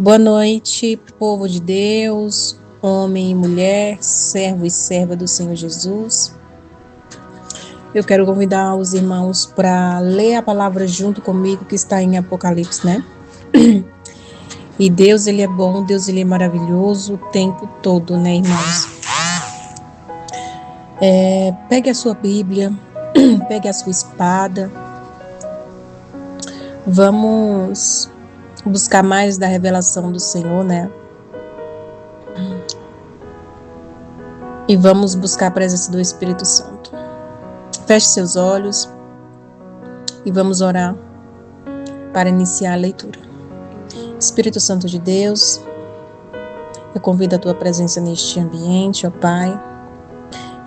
Boa noite, povo de Deus, homem e mulher, servo e serva do Senhor Jesus. Eu quero convidar os irmãos para ler a palavra junto comigo, que está em Apocalipse, né? E Deus, Ele é bom, Deus, Ele é maravilhoso o tempo todo, né, irmãos? Pegue a sua Bíblia, pegue a sua espada. Vamos buscar mais da revelação do Senhor, né? E vamos buscar a presença do Espírito Santo. Feche seus olhos e vamos orar para iniciar a leitura. Espírito Santo de Deus, eu convido a tua presença neste ambiente, ó Pai.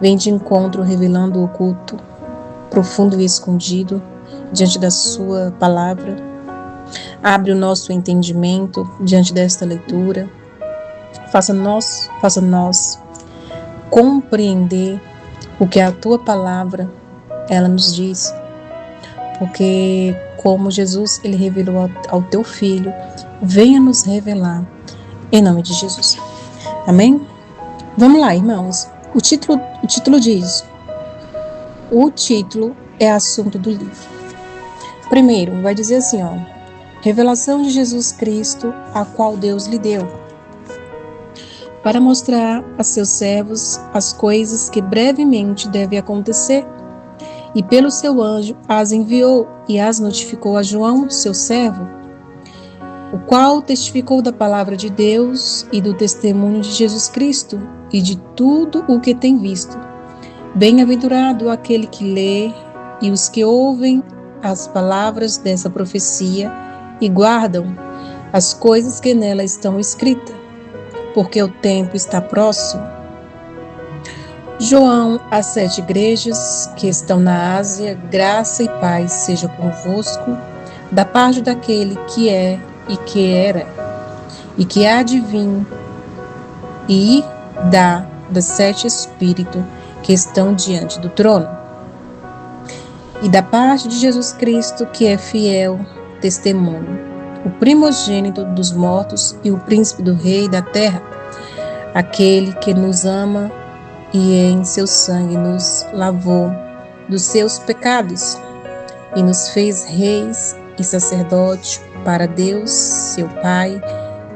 Vem de encontro revelando o oculto, profundo e escondido, diante da sua palavra. Abre o nosso entendimento diante desta leitura. Faça-nos compreender o que a tua palavra ela nos diz. Porque como Jesus ele revelou ao teu filho, venha nos revelar em nome de Jesus. Amém? Vamos lá, irmãos. O título diz: o título é assunto do livro. Primeiro, vai dizer assim, ó: revelação de Jesus Cristo, a qual Deus lhe deu, para mostrar a seus servos as coisas que brevemente devem acontecer. E pelo seu anjo as enviou e as notificou a João, seu servo, o qual testificou da palavra de Deus e do testemunho de Jesus Cristo e de tudo o que tem visto. Bem-aventurado aquele que lê e os que ouvem as palavras dessa profecia e guardam as coisas que nela estão escritas, porque o tempo está próximo. João, às 7 igrejas que estão na Ásia, graça e paz seja convosco, da parte daquele que é e que era, e que há de vir, e das 7 espíritos que estão diante do trono, e da parte de Jesus Cristo, que é fiel testemunho, o primogênito dos mortos e o príncipe do rei da terra, aquele que nos ama e em seu sangue nos lavou dos seus pecados e nos fez reis e sacerdotes para Deus, seu Pai,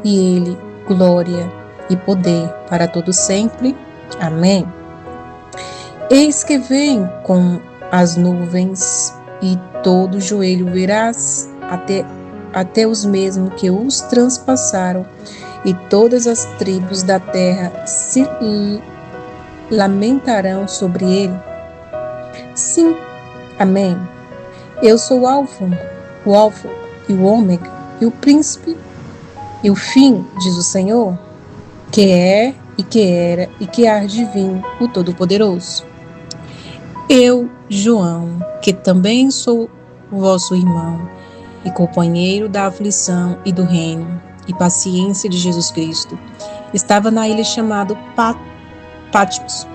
e Ele glória e poder para todo sempre. Amém. Eis que vem com as nuvens, e todo joelho verás, até os mesmos que os transpassaram, e todas as tribos da terra se lamentarão sobre ele. Sim, amém. Eu sou o Alfa e o Ômega, e o príncipe e o fim, diz o Senhor, que é e que era e que há de vir, o Todo-Poderoso. Eu, João, que também sou vosso irmão e companheiro da aflição e do reino e paciência de Jesus Cristo, estava na ilha chamada Patmos,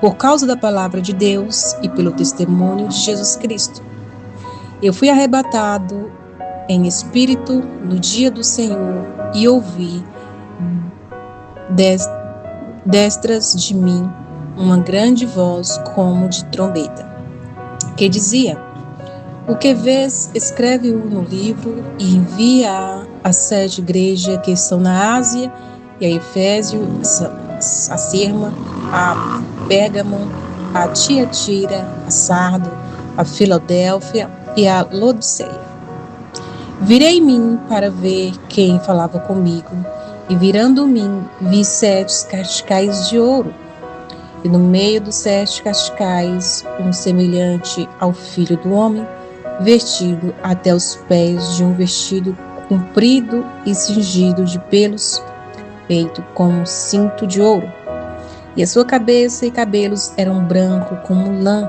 por causa da palavra de Deus e pelo testemunho de Jesus Cristo. Eu fui arrebatado em espírito no dia do Senhor e ouvi destras de mim uma grande voz como de trombeta, que dizia: o que vês, escreve-o no livro e envia às 7 igrejas que estão na Ásia, e a Efésio, a Sirma, a Pérgamo, a Tiatira, a Sardo, a Filadélfia e a Laodiceia. Virei mim para ver quem falava comigo, e virando-me, vi 7 cascais de ouro, e no meio dos 7 cascais, um semelhante ao Filho do Homem, vestido até os pés de um vestido comprido e cingido de pelos, feito com um cinto de ouro, e a sua cabeça e cabelos eram brancos como lã,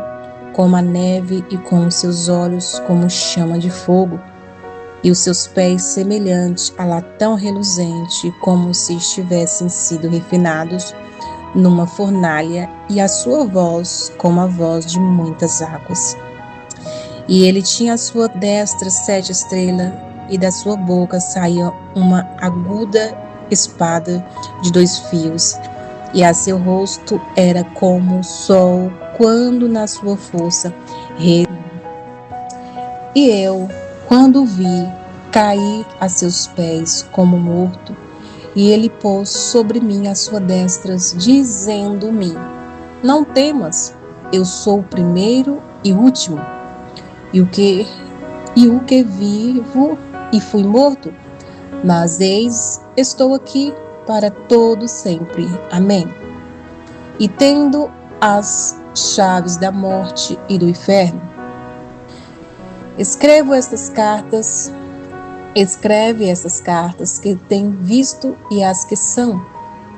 como a neve, e com os seus olhos como chama de fogo, e os seus pés semelhantes a latão reluzente, como se estivessem sido refinados numa fornalha, e a sua voz como a voz de muitas águas. E ele tinha à sua destra 7 estrelas, e da sua boca saía uma aguda espada de 2 fios, e a seu rosto era como o sol quando na sua força. E eu, quando o vi, caí a seus pés como morto, e ele pôs sobre mim a sua destra, dizendo-me: não temas, eu sou o primeiro e último, e o que vivo e fui morto, mas eis, estou aqui para todo sempre. Amém. E tendo as chaves da morte e do inferno, escreve estas cartas que tem visto, e as que são,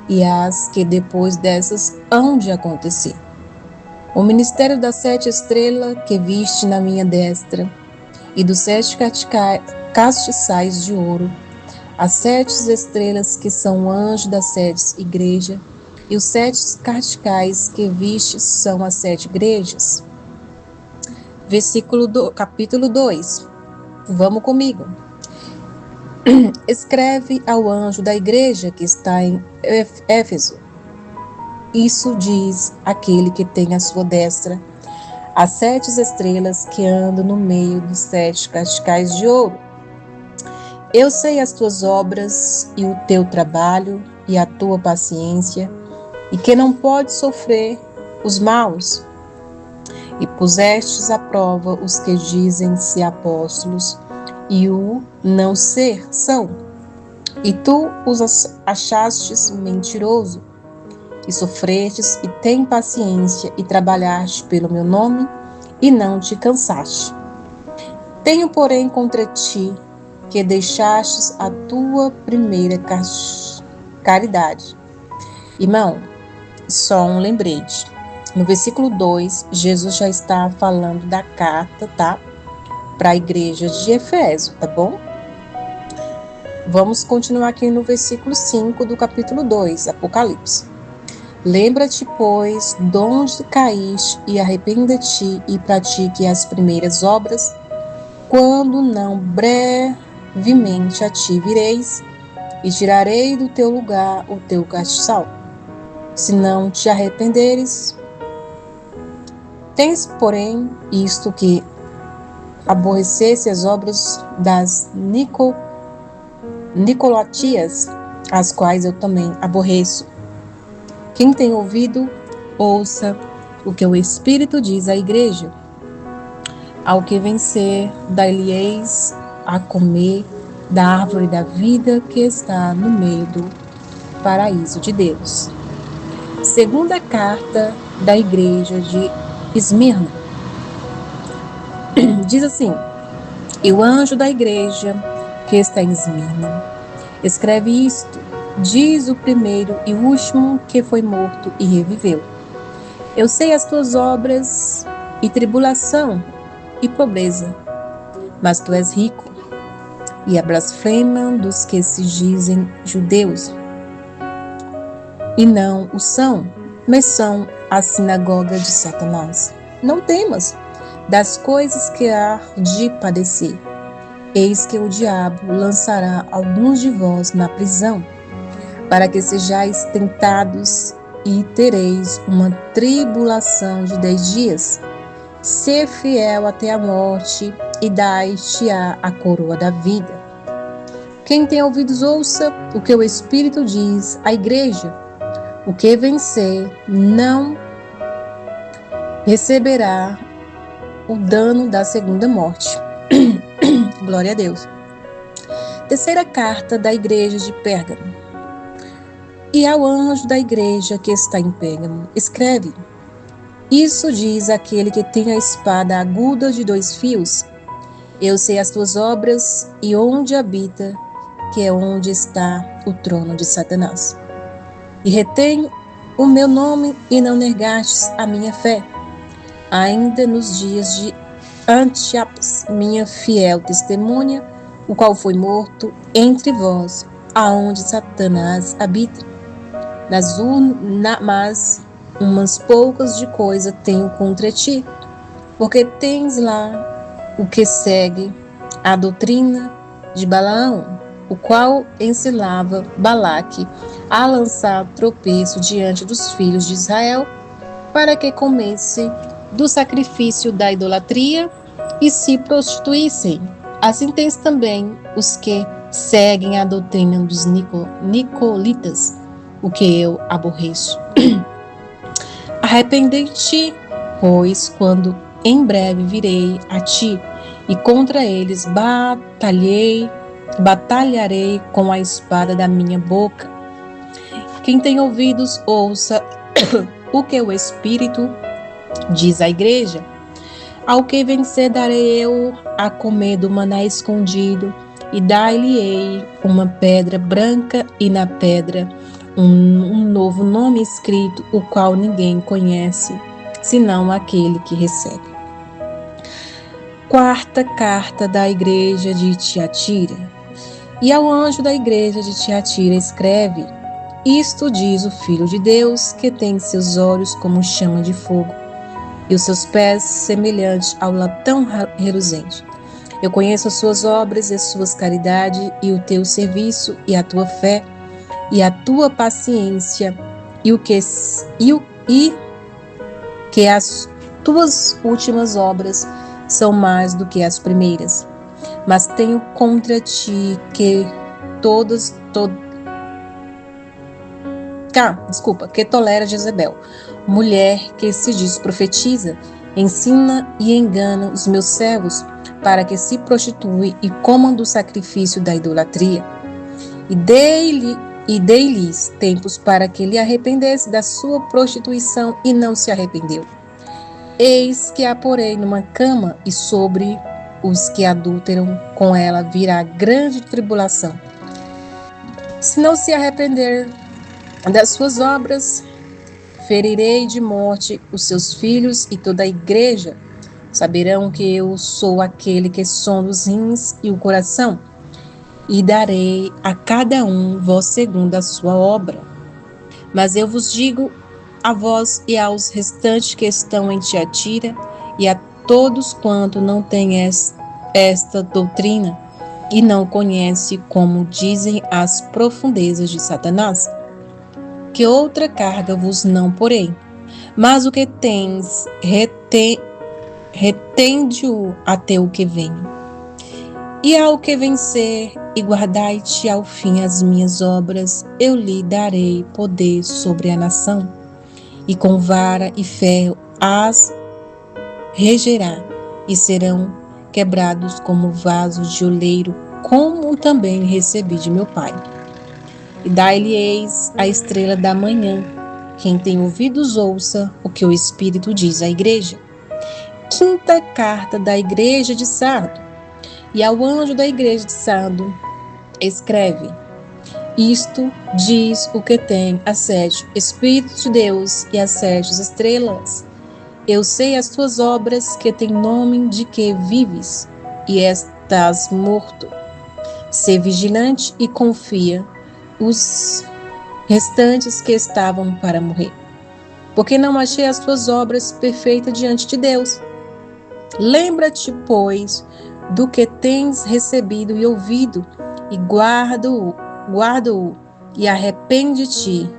e as que depois dessas hão de acontecer. O ministério das 7 estrelas que viste na minha destra, e dos 7 castiçais de ouro, as 7 estrelas que são anjos das 7 igrejas, e os 7 castiçais que viste são as 7 igrejas. Capítulo 2. Vamos comigo. Escreve ao anjo da igreja que está em Éfeso. Isso diz aquele que tem à sua destra as 7 estrelas que andam no meio dos 7 castiçais de ouro. Eu sei as tuas obras e o teu trabalho e a tua paciência, e que não podes sofrer os maus, e pusestes à prova os que dizem ser apóstolos e o não ser são, e tu os achastes mentiroso, e sofrestes e tem paciência, e trabalhaste pelo meu nome, e não te cansaste. Tenho, porém, contra ti que deixastes a tua primeira caridade. Irmão, só um lembrete. No versículo 2, Jesus já está falando da carta, tá? Para a igreja de Éfeso, tá bom? Vamos continuar aqui no versículo 5 do capítulo 2, Apocalipse. Lembra-te, pois, de onde caíste, e arrependa-te e pratique as primeiras obras, quando não brevemente a ti vireis, e tirarei do teu lugar o teu castiçal. Se não te arrependeres, tens, porém, isto que aborrecesse as obras das Nicolatias, as quais eu também aborreço. Quem tem ouvido, ouça o que o Espírito diz à igreja. Ao que vencer, dar-lhe-eis a comer da árvore da vida que está no meio do paraíso de Deus. Segunda carta da igreja de Esmirna. Diz assim: e o anjo da igreja que está em Esmirna escreve isto, diz o primeiro e último que foi morto e reviveu. Eu sei as tuas obras e tribulação e pobreza, mas tu és rico, e a blasfema dos que se dizem judeus, e não o são, mas são a sinagoga de Satanás. Não temas das coisas que há de padecer. Eis que o diabo lançará alguns de vós na prisão, para que sejais tentados, e tereis uma tribulação de 10 dias. Ser fiel até a morte, e dai-te-á a coroa da vida. Quem tem ouvidos, ouça o que o Espírito diz à igreja. O que vencer não receberá o dano da segunda morte. Glória a Deus. Terceira carta da igreja de Pérgamo. E ao anjo da igreja que está em Pérgamo, escreve: isso diz aquele que tem a espada aguda de 2 fios. Eu sei as tuas obras e onde habita, que é onde está o trono de Satanás. E retém o meu nome e não negastes a minha fé, ainda nos dias de Antipas, minha fiel testemunha, o qual foi morto entre vós, aonde Satanás habita. Mas umas poucas de coisa tenho contra ti, porque tens lá o que segue a doutrina de Balaão, o qual ensinava Balaque a lançar tropeço diante dos filhos de Israel, para que comesse do sacrifício da idolatria e se prostituíssem. Assim tens também os que seguem a doutrina dos nicolitas, o que eu aborreço. Arrepende-te, pois, quando em breve virei a ti, e contra eles batalharei com a espada da minha boca. Quem tem ouvidos, ouça o que o Espírito diz à igreja. Ao que vencer, darei eu a comer do maná escondido, e dar-lhe-ei uma pedra branca, e na pedra um novo nome escrito, o qual ninguém conhece, senão aquele que recebe. Quarta carta da igreja de Tiatira. E ao anjo da igreja de Tiatira escreve: Isto diz o Filho de Deus, que tem seus olhos como chama de fogo, e os seus pés semelhantes ao latão reluzente. Eu conheço as suas obras e as suas caridades, e o teu serviço, e a tua fé, e a tua paciência, e que as tuas últimas obras são mais do que as primeiras. Mas tenho contra ti que que tolera Jezebel, mulher que se diz profetiza, ensina e engana os meus servos para que se prostituem e comam do sacrifício da idolatria. E dei-lhes tempos para que lhe arrependesse da sua prostituição, e não se arrependeu. Eis que a porei numa cama, e sobre os que adulteram com ela virá grande tribulação. Se não se arrepender das suas obras, ferirei de morte os seus filhos, e toda a igreja saberão que eu sou aquele que sonda os rins e o coração, e darei a cada um vós segundo a sua obra. Mas eu vos digo, a vós e aos restantes que estão em Tiatira, e a todos quanto não têm esta doutrina, e não conhece como dizem as profundezas de Satanás, que outra carga vos não porei, mas o que tens, retende-o até o que venho. E ao que vencer, e guardai-te ao fim as minhas obras, eu lhe darei poder sobre a nação, e com vara e ferro as regerá, e serão quebrados como vasos de oleiro, como também recebi de meu Pai. E dai-lhe-eis a estrela da manhã. Quem tem ouvidos, ouça o que o Espírito diz à igreja. Quinta carta da igreja de Sardo. E ao anjo da igreja de Sardo escreve: Isto diz o que tem as 7 Espíritos de Deus e as 7 estrelas. Eu sei as tuas obras, que tem nome de que vives, e estás morto. Sê vigilante e confia os restantes que estavam para morrer, porque não achei as tuas obras perfeitas diante de Deus. Lembra-te, pois, do que tens recebido e ouvido, e guarda-o, e arrepende-te.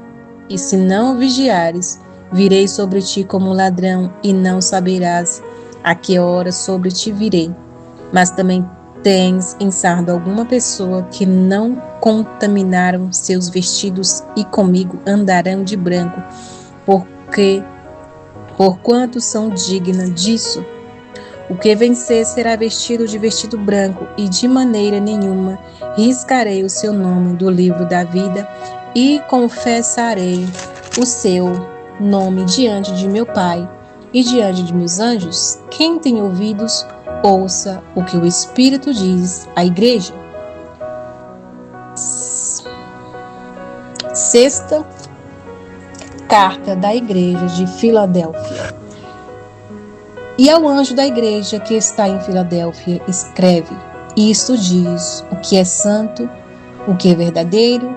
E se não vigiares, virei sobre ti como um ladrão, e não saberás a que hora sobre ti virei. Mas também tens em Sardo alguma pessoa que não contaminaram seus vestidos, e comigo andarão de branco, porquanto são digna disso. O que vencer será vestido de vestido branco, e de maneira nenhuma riscarei o seu nome do livro da vida, e confessarei o seu nome diante de meu Pai e diante de meus anjos. Quem tem ouvidos, ouça o que o Espírito diz à igreja. Sexta carta da igreja de Filadélfia. E ao anjo da igreja que está em Filadélfia escreve: Isto diz o que é santo, o que é verdadeiro,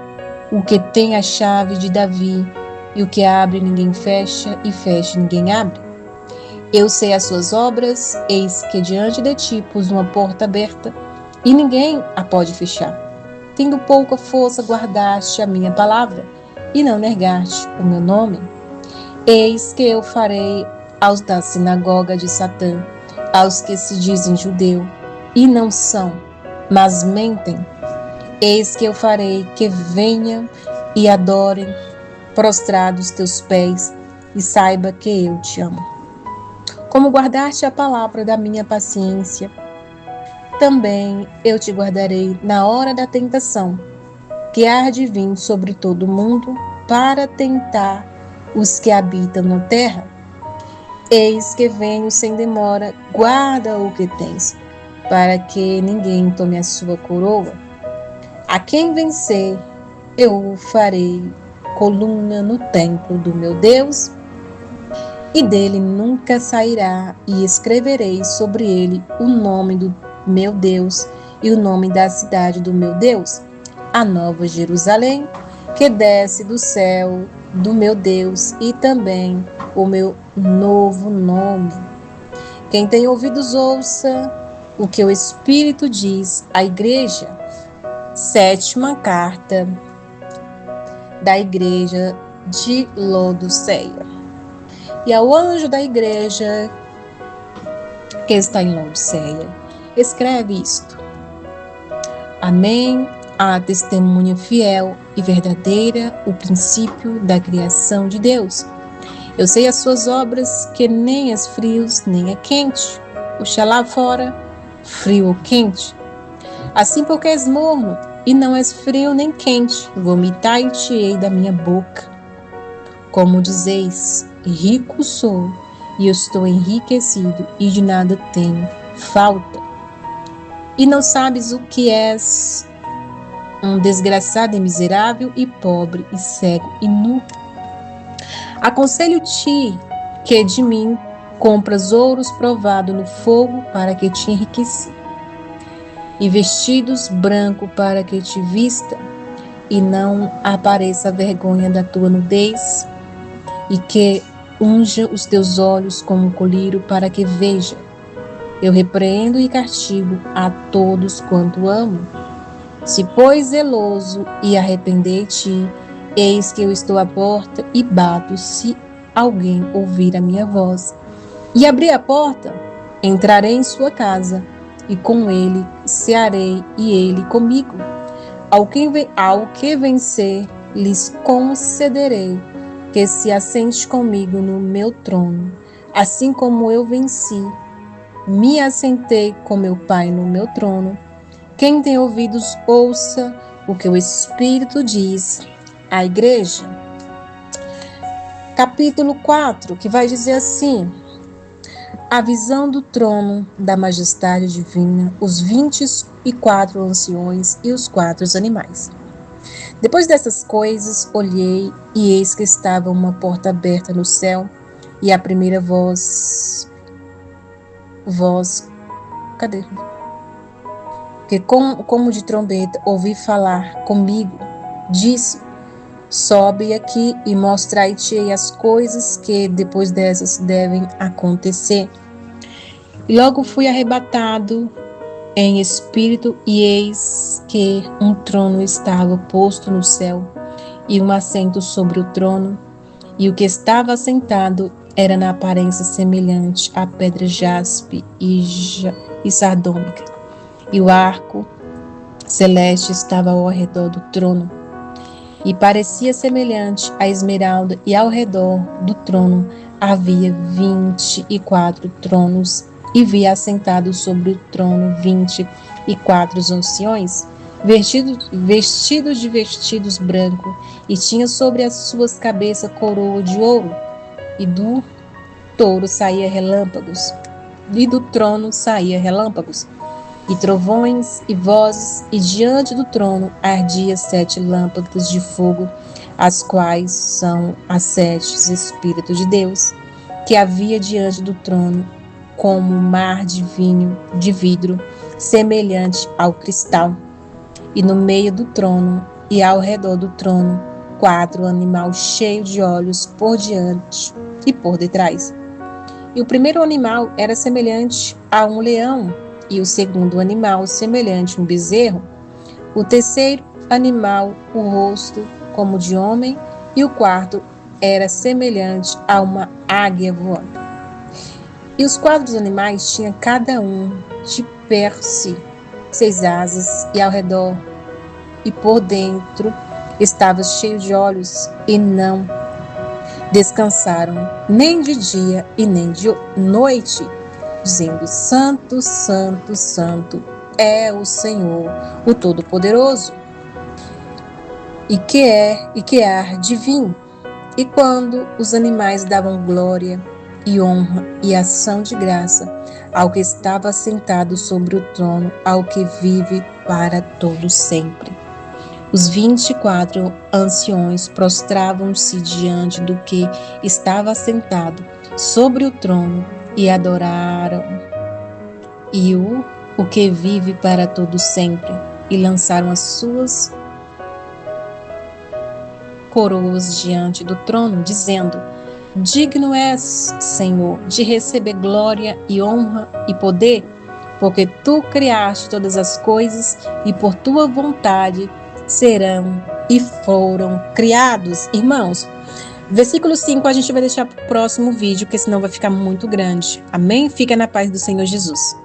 o que tem a chave de Davi, e o que abre ninguém fecha, e fecha ninguém abre. Eu sei as suas obras, eis que diante de ti pus uma porta aberta, e ninguém a pode fechar. Tendo pouca força, guardaste a minha palavra, e não negaste o meu nome. Eis que eu farei aos da sinagoga de Satã, aos que se dizem judeu, e não são, mas mentem. Eis que eu farei que venham e adorem prostrados teus pés, e saiba que eu te amo. Como guardaste a palavra da minha paciência, também eu te guardarei na hora da tentação, que há de vir sobre todo o mundo para tentar os que habitam na terra. Eis que venho sem demora, guarda o que tens, para que ninguém tome a sua coroa. A quem vencer, eu farei coluna no templo do meu Deus, e dele nunca sairá, e escreverei sobre ele o nome do meu Deus e o nome da cidade do meu Deus, a nova Jerusalém, que desce do céu do meu Deus, e também o meu novo nome. Quem tem ouvidos, ouça o que o Espírito diz à igreja. Sétima carta da igreja de Laodiceia. E ao anjo da igreja que está em Laodiceia, escreve isto: Amém, a testemunha fiel e verdadeira, o princípio da criação de Deus. Eu sei as suas obras, que nem és frio, nem é quente. Oxalá fora, frio ou quente. Assim porque és morno, e não és frio nem quente, vomitar-te-ei da minha boca. Como dizeis, rico sou, e estou enriquecido, e de nada tenho falta. E não sabes o que és, um desgraçado e miserável, e pobre, e cego, e nu. Aconselho-te que de mim compras ouros provado no fogo, para que te enriqueça, e vestidos branco, para que te vista, e não apareça a vergonha da tua nudez, e que unja os teus olhos como um colírio, para que veja. Eu repreendo e castigo a todos quanto amo. Se, pois, zeloso, e arrepender-te, eis que eu estou à porta e bato. Se alguém ouvir a minha voz e abrir a porta, entrarei em sua casa, e com ele cearei, e ele comigo. Ao que vencer, lhes concederei que se assente comigo no meu trono, assim como eu venci, me assentei com meu Pai no meu trono. Quem tem ouvidos, ouça o que o Espírito diz à igreja. Capítulo 4, que vai dizer assim: a visão do trono da majestade divina, os 24 anciões e os 4 animais. Depois dessas coisas, olhei, e eis que estava uma porta aberta no céu, e a primeira voz, cadê? Que como de trombeta ouvi falar comigo, disse: sobe aqui e mostrai-te as coisas que depois dessas devem acontecer. E logo fui arrebatado em espírito, e eis que um trono estava posto no céu, e um assento sobre o trono, e o que estava assentado era na aparência semelhante à pedra jaspe e sardônica, e o arco celeste estava ao redor do trono, e parecia semelhante à esmeralda, e ao redor do trono havia 24 tronos, e vi assentados sobre o trono 24 anciões, vestidos de vestidos brancos, e tinha sobre as suas cabeças coroa de ouro, e do touro saía relâmpagos, e do trono saía relâmpagos, e trovões e vozes, e diante do trono ardia 7 lâmpadas de fogo, as quais são as 7 Espíritos de Deus, que havia diante do trono, como mar de vinho de vidro, semelhante ao cristal. E no meio do trono e ao redor do trono, 4 animais cheios de olhos por diante e por detrás. E o primeiro animal era semelhante a um leão, e o segundo animal semelhante a um bezerro, o terceiro animal o rosto como de homem, e o quarto era semelhante a uma águia voando. E os 4 animais tinham cada um de per si 6 asas, e ao redor e por dentro estava cheio de olhos, e não descansaram nem de dia e nem de noite, dizendo: Santo, Santo, Santo é o Senhor, o Todo-Poderoso, e que há de vir. E quando os animais davam glória e honra e ação de graça ao que estava sentado sobre o trono, ao que vive para todo sempre, os 24 anciões prostravam-se diante do que estava sentado sobre o trono e adoraram e o que vive para todo sempre, e lançaram as suas coroas diante do trono, dizendo: Digno és, Senhor, de receber glória e honra e poder, porque tu criaste todas as coisas e por tua vontade serão e foram criados. Irmãos, versículo 5 a gente vai deixar para o próximo vídeo, porque senão vai ficar muito grande. Amém? Fica na paz do Senhor Jesus.